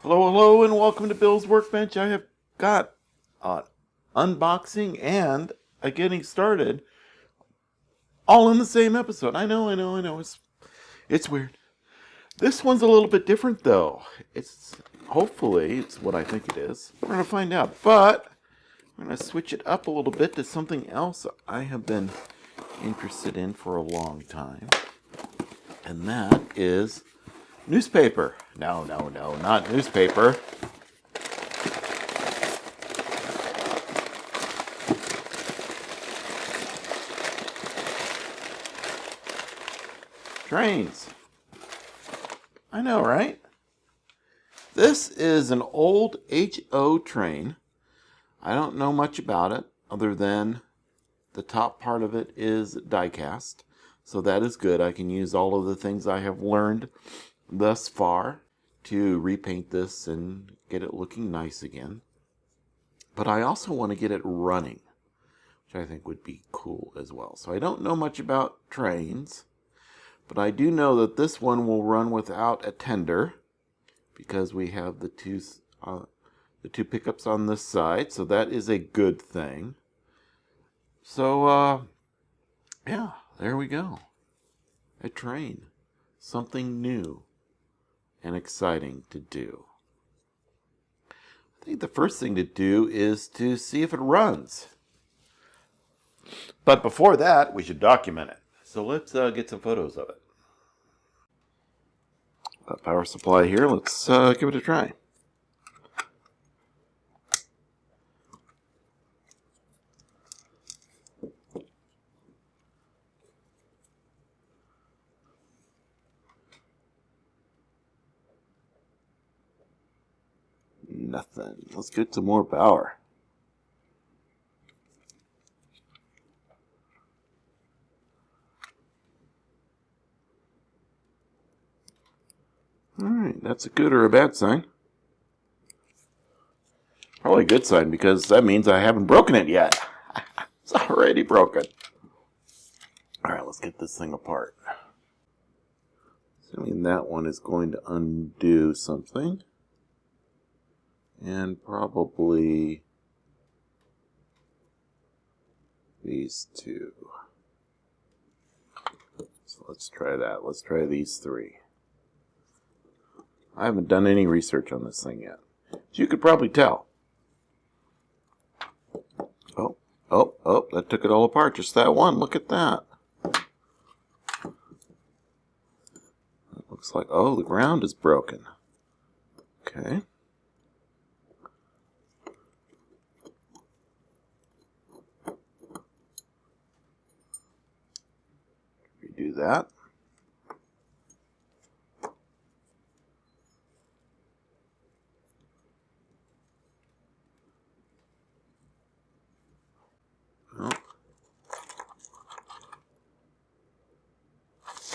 Hello, hello, and welcome to Bill's Workbench. I have got an unboxing and a getting started all in the same episode. I know. It's weird. This one's a little bit different, though. Hopefully it's what I think it is. We're gonna find out, but I'm gonna switch it up a little bit to something else I have been interested in for a long time, and that is newspaper. No, not newspaper. Trains. I know, right? This is an old HO train. I don't know much about it other than the top part of it is die cast. So that is good. I can use all of the things I have learned thus far to repaint this and get it looking nice again. But I also want to get it running, which I think would be cool as well. So I don't know much about trains, but I do know that this one will run without a tender because we have the two pickups on this side, so that is a good thing. So, yeah, there we go. A train. Something new and exciting to do. I think the first thing to do is to see if it runs. But before that, we should document it. So let's get some photos of it. Got power supply here. Let's give it a try. Nothing. Let's get some more power. Alright, that's a good or a bad sign. Probably a good sign because that means I haven't broken it yet. It's already broken. Alright, let's get this thing apart. Assuming that one is going to undo something. And probably these two. So let's try that. Let's try these three. I haven't done any research on this thing yet. As you could probably tell. Oh, that took it all apart. Just that one. Look at that. It looks like, oh, the ground is broken. Okay. Redo that.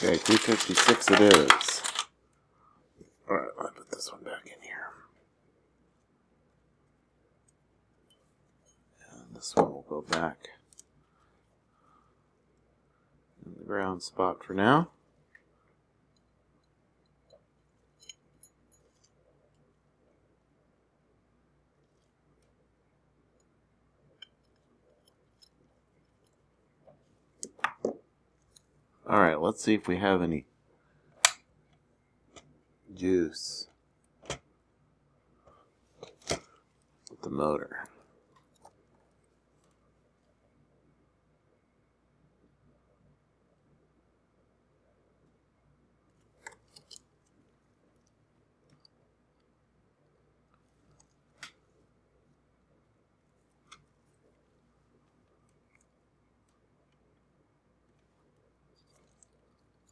Okay, 256 it is. Alright, I'll put this one back in here. And this one will go back in the ground spot for now. Alright, let's see if we have any juice with the motor.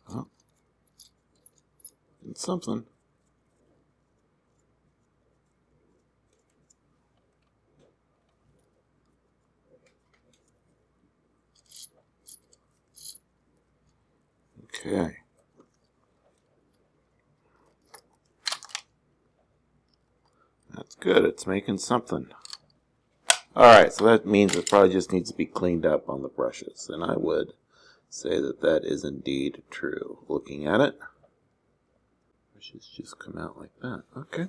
Oh, it's something. Okay. That's good. It's making something. Alright, so that means it probably just needs to be cleaned up on the brushes. And I would say that that is indeed true. Looking at it, brushes just come out like that. Okay.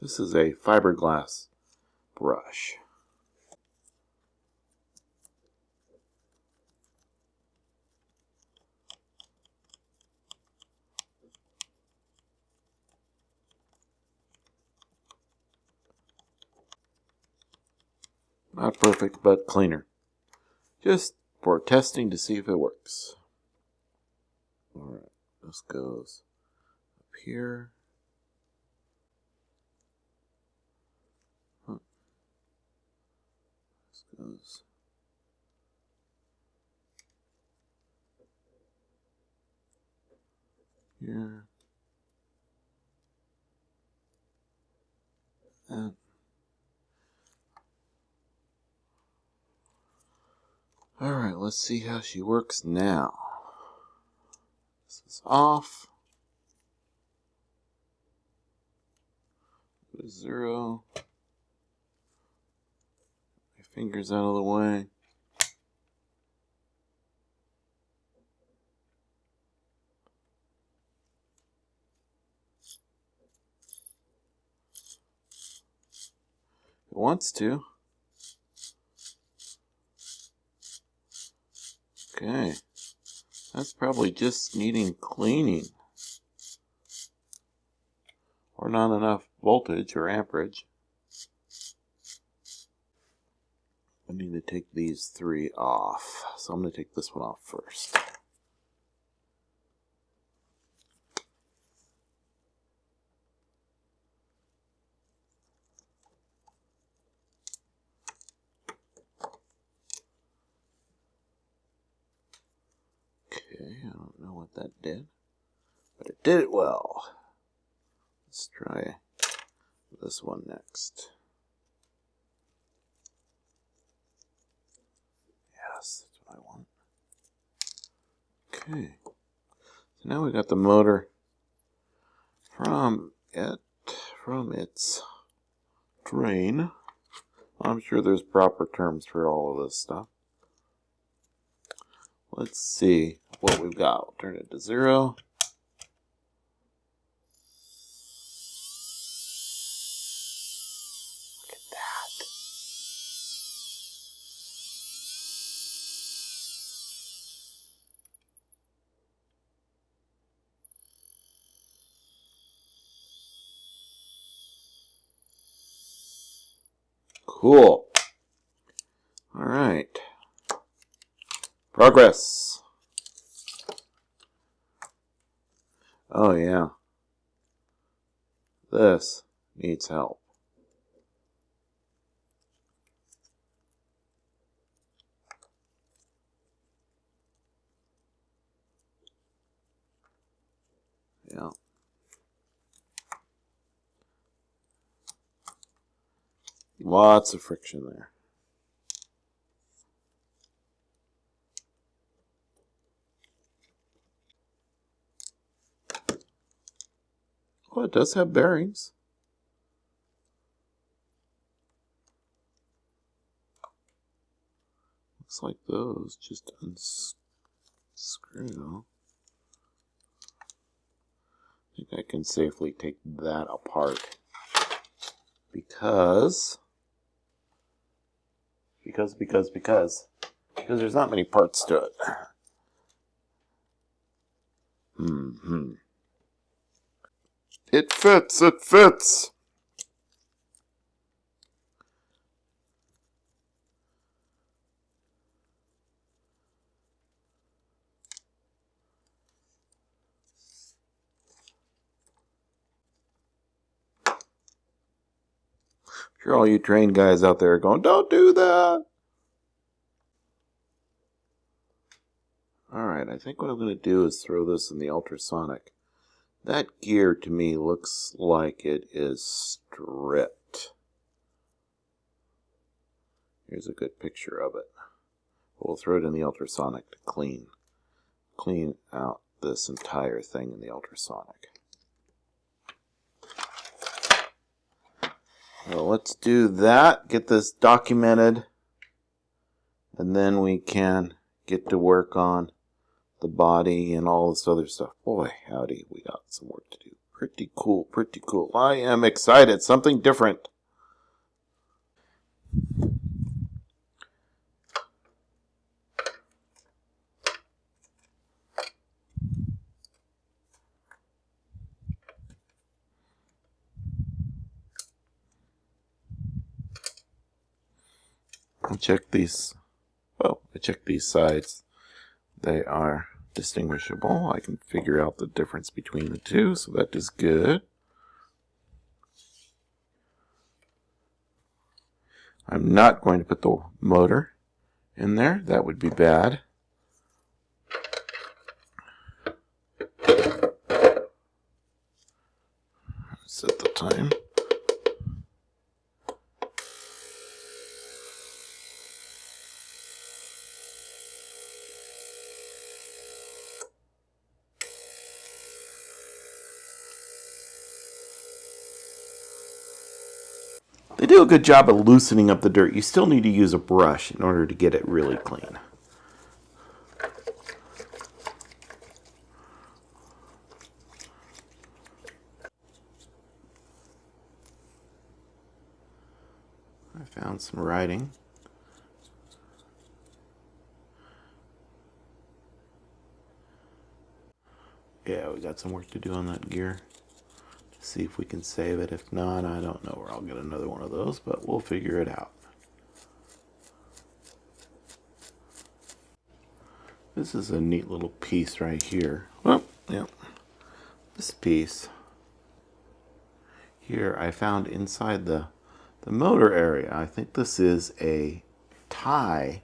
This is a fiberglass brush. Not perfect, but cleaner. Just for testing to see if it works. Alright, this goes up here. This goes here. And alright, let's see how she works now. This is off. Go to 0. My fingers out of the way. It wants to. Okay. That's probably just needing cleaning. Or not enough voltage or amperage. I need to take these 3 off. So I'm going to take this one off first. Okay, I don't know what that did, but it did it well. Let's try this one next. Yes, that's what I want. Okay, so now we got the motor from its drain. I'm sure there's proper terms for all of this stuff. Let's see what we've got. We'll turn it to 0. Look at that. Cool. All right. Progress. Oh yeah. This needs help. Yeah. Lots of friction there. Oh, it does have bearings. Looks like those just unscrew. I think I can safely take that apart because there's not many parts to it. It fits, it fits. Sure, all you trained guys out there are going, don't do that. Alright, I think what I'm going to do is throw this in the ultrasonic. That gear to me looks like it is stripped. Here's a good picture of it. We'll throw it in the ultrasonic to clean out this entire thing in the ultrasonic. So let's do that, get this documented, and then we can get to work on the body and all this other stuff. Boy, howdy, we got some work to do. Pretty cool, pretty cool. I am excited. Something different. I checked these. Well, I checked these sides. They are distinguishable. I can figure out the difference between the two, so that is good. I'm not going to put the motor in there. That would be bad. Set the time. They do a good job of loosening up the dirt. You still need to use a brush in order to get it really clean. I found some writing. Yeah, we got some work to do on that gear. See if we can save it. If not, I don't know where I'll get another one of those, but we'll figure it out. This is a neat little piece right here. Well, yeah. This piece here I found inside the motor area. I think this is a tie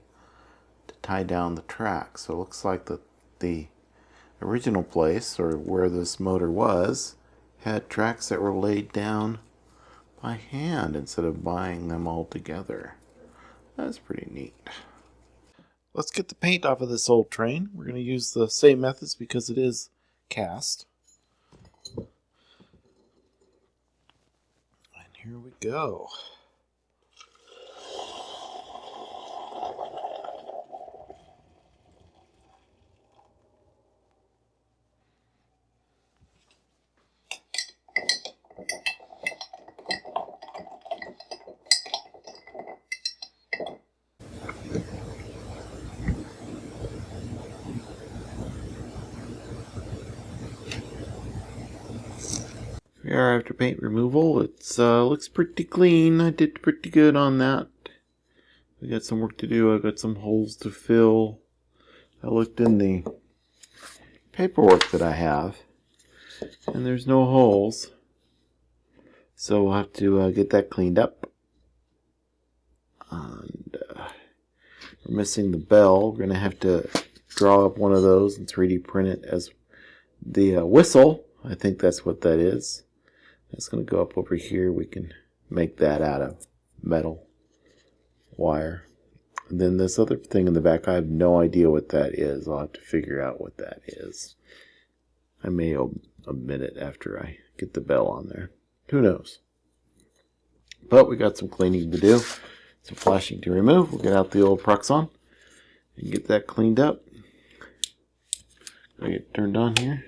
to tie down the track. So it looks like the original place, or where this motor was, had tracks that were laid down by hand instead of buying them all together. That's pretty neat. Let's get the paint off of this old train. We're going to use the same methods because it is cast. And here we go. Here after paint removal, it looks pretty clean. I did pretty good on that. We got some work to do. I've got some holes to fill. I looked in the paperwork that I have, and there's no holes. So we'll have to get that cleaned up. And we're missing the bell. We're going to have to draw up one of those and 3D print it as the whistle. I think that's what that is. That's going to go up over here. We can make that out of metal wire. And then this other thing in the back, I have no idea what that is. I'll have to figure out what that is. I may omit it after I get the bell on there. Who knows? But we got some cleaning to do. Some flashing to remove. We'll get out the old Proxon and get that cleaned up. Get it turned on here.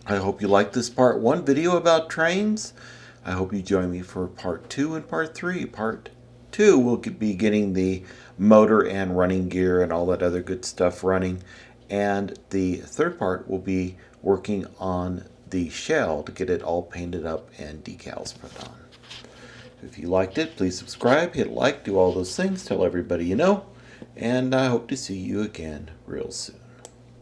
I hope you liked this part 1 video about trains. I hope you join me for part 2 and part 3. Part 2 will be getting the motor and running gear and all that other good stuff running. And the third part will be working on the shell to get it all painted up and decals put on. If you liked it, please subscribe, hit like, do all those things, tell everybody you know, and I hope to see you again real soon.